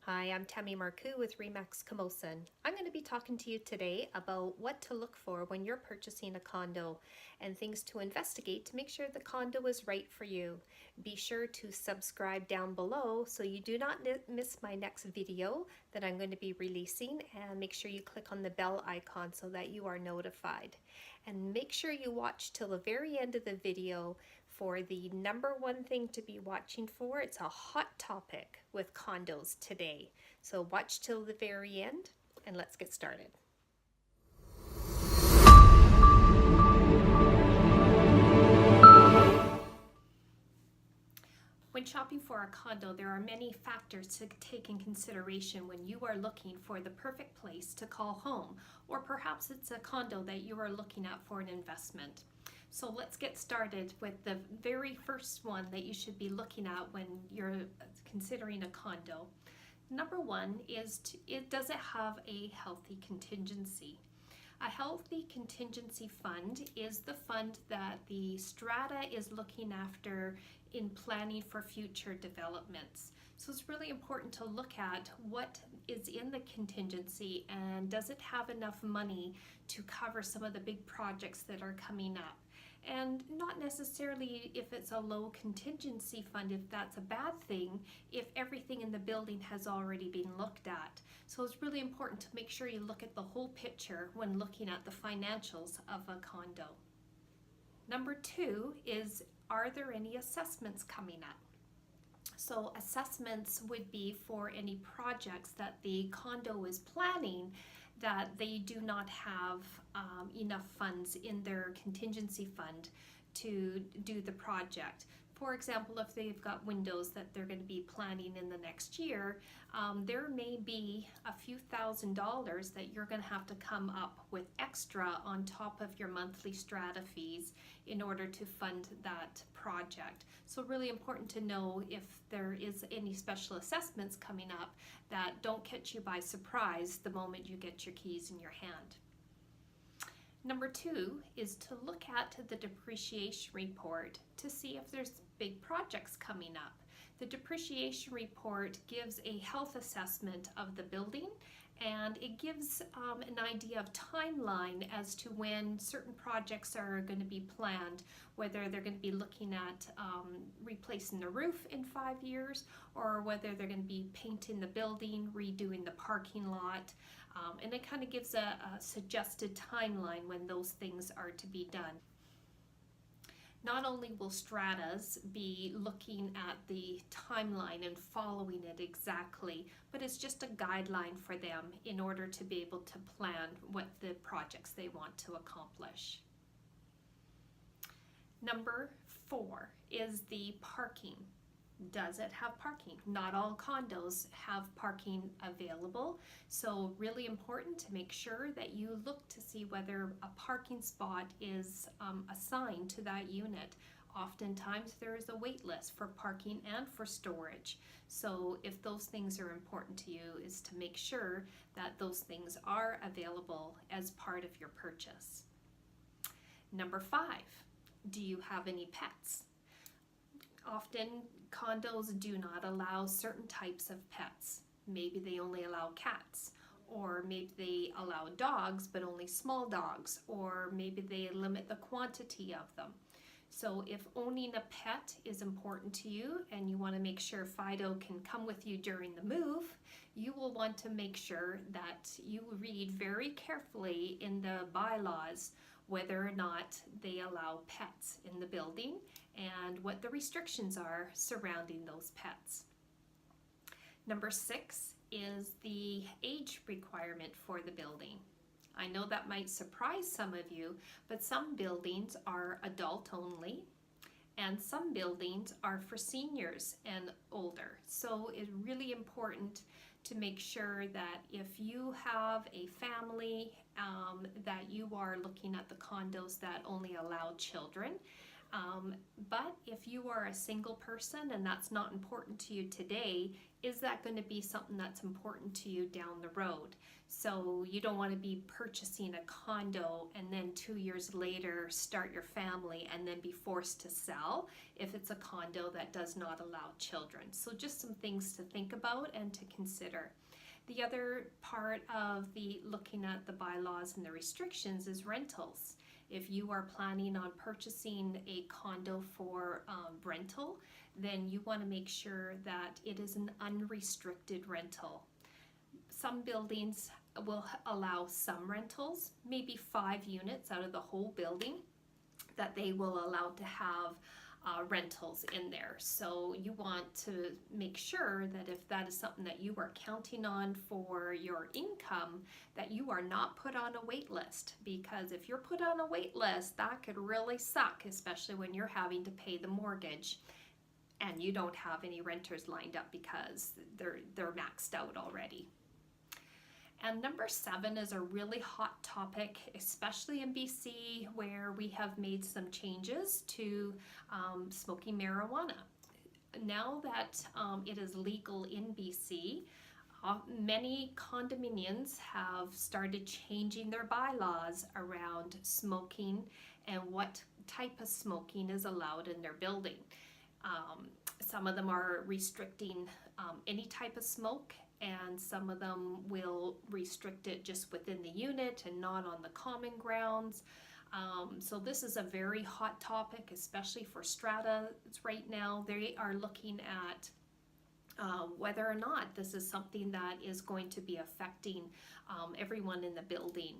Hi, I'm Tammy Marcoux with RE/MAX Camosun. I'm going to be talking to you today about what to look for when you're purchasing a condo and things to investigate to make sure the condo is right for you. Be sure to subscribe down below so you do not miss my next video that I'm going to be releasing, and make sure you click on the bell icon so that you are notified. And make sure you watch till the very end of the video for the number one thing to be watching for. It's a hot topic with condos today. So watch till the very end and let's get started. When shopping for a condo, there are many factors to take in consideration when you are looking for the perfect place to call home, or perhaps it's a condo that you are looking at for an investment. So let's get started with the very first one that you should be looking at when you're considering a condo. Number one is, does it have a healthy contingency? A healthy contingency fund is the fund that the strata is looking after in planning for future developments. So it's really important to look at what is in the contingency and does it have enough money to cover some of the big projects that are coming up. And not necessarily if it's a low contingency fund, if that's a bad thing, if everything in the building has already been looked at. So it's really important to make sure you look at the whole picture when looking at the financials of a condo. Number two is, are there any assessments coming up? So assessments would be for any projects that the condo is planning that they do not have enough funds in their contingency fund to do the project. For example, if they've got windows that they're going to be planning in the next year, there may be a few $1,000s that you're going to have to come up with extra on top of your monthly strata fees in order to fund that project. So really important to know if there is any special assessments coming up that don't catch you by surprise the moment you get your keys in your hand. Number two is to look at the depreciation report to see if there's big projects coming up. The depreciation report gives a health assessment of the building, and it gives an idea of timeline as to when certain projects are going to be planned, whether they're going to be looking at replacing the roof in 5 years, or whether they're going to be painting the building, redoing the parking lot, and it kind of gives a suggested timeline when those things are to be done. Not only will stratas be looking at the timeline and following it exactly, but it's just a guideline for them in order to be able to plan what the projects they want to accomplish. Number four is the parking. Does it have parking? Not all condos have parking available, so really important to make sure that you look to see whether a parking spot is assigned to that unit. Oftentimes there is a wait list for parking and for storage, so if those things are important to you, is to make sure that those things are available as part of your purchase. Number five, do you have any pets? Often condos do not allow certain types of pets. Maybe they only allow cats, or maybe they allow dogs but only small dogs, or maybe they limit the quantity of them. So if owning a pet is important to you and you want to make sure Fido can come with you during the move, you will want to make sure that you read very carefully in the bylaws whether or not they allow pets in the building and what the restrictions are surrounding those pets. Number six is the age requirement for the building. I know that might surprise some of you, but some buildings are adult only and some buildings are for seniors and older. So it's really important to make sure that if you have a family, that you are looking at the condos that only allow children. But if you are a single person and that's not important to you today, is that going to be something that's important to you down the road? So you don't want to be purchasing a condo and then 2 years later start your family and then be forced to sell if it's a condo that does not allow children. So just some things to think about and to consider. The other part of the looking at the bylaws and the restrictions is rentals. If you are planning on purchasing a condo for rental, then you want to make sure that it is an unrestricted rental. Some buildings will allow some rentals, maybe 5 units out of the whole building that they will allow to have rentals in there. So you want to make sure that if that is something that you are counting on for your income, that you are not put on a wait list, because if you're put on a wait list, that could really suck, especially when you're having to pay the mortgage and you don't have any renters lined up because they're maxed out already. And number 7 is a really hot topic, especially in BC, where we have made some changes to smoking marijuana. Now that it is legal in BC, many condominiums have started changing their bylaws around smoking and what type of smoking is allowed in their building. Some of them are restricting any type of smoke, and some of them will restrict it just within the unit and not on the common grounds. So this is a very hot topic, especially for STRATA right now. They are looking at whether or not this is something that is going to be affecting everyone in the building.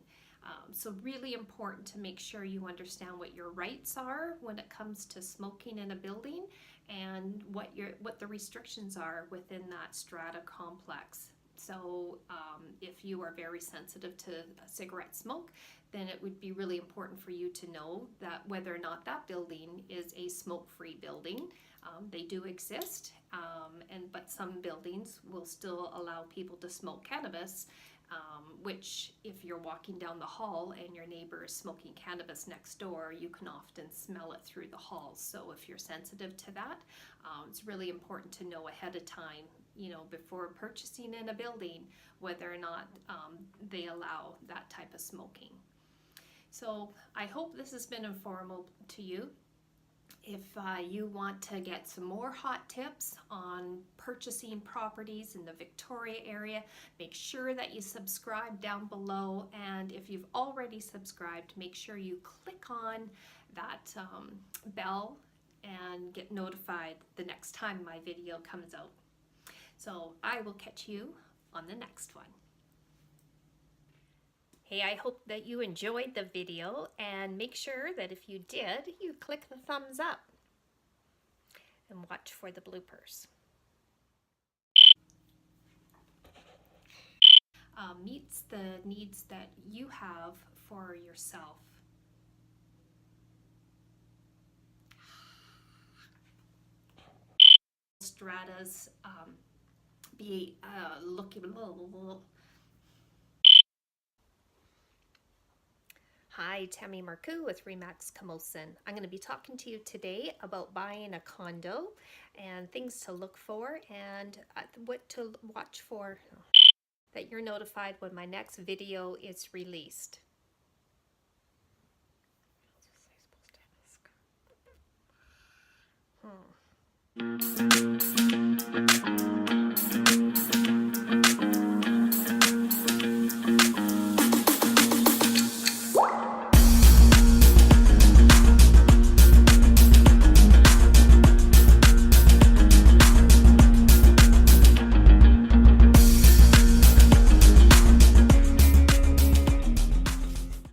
So really important to make sure you understand what your rights are when it comes to smoking in a building, and what the restrictions are within that strata complex. So if you are very sensitive to cigarette smoke, then it would be really important for you to know that whether or not that building is a smoke-free building. They do exist, but some buildings will still allow people to smoke cannabis, which if you're walking down the hall and your neighbor is smoking cannabis next door, you can often smell it through the halls. So if you're sensitive to that, it's really important to know ahead of time, before purchasing in a building, whether or not they allow that type of smoking. So I hope this has been informative to you. If you want to get some more hot tips on purchasing properties in the Victoria area, make sure that you subscribe down below. And if you've already subscribed, make sure you click on that bell and get notified the next time my video comes out. So I will catch you on the next one. Hey, I hope that you enjoyed the video, and make sure that if you did, you click the thumbs up and watch for the bloopers. Meets the needs that you have for yourself. Stratas be looking. Hi, Tammy Marcoux with RE/MAX Camosun. I'm going to be talking to you today about buying a condo and things to look for and what to watch for, that you're notified when my next video is released. What else was I supposed to ask?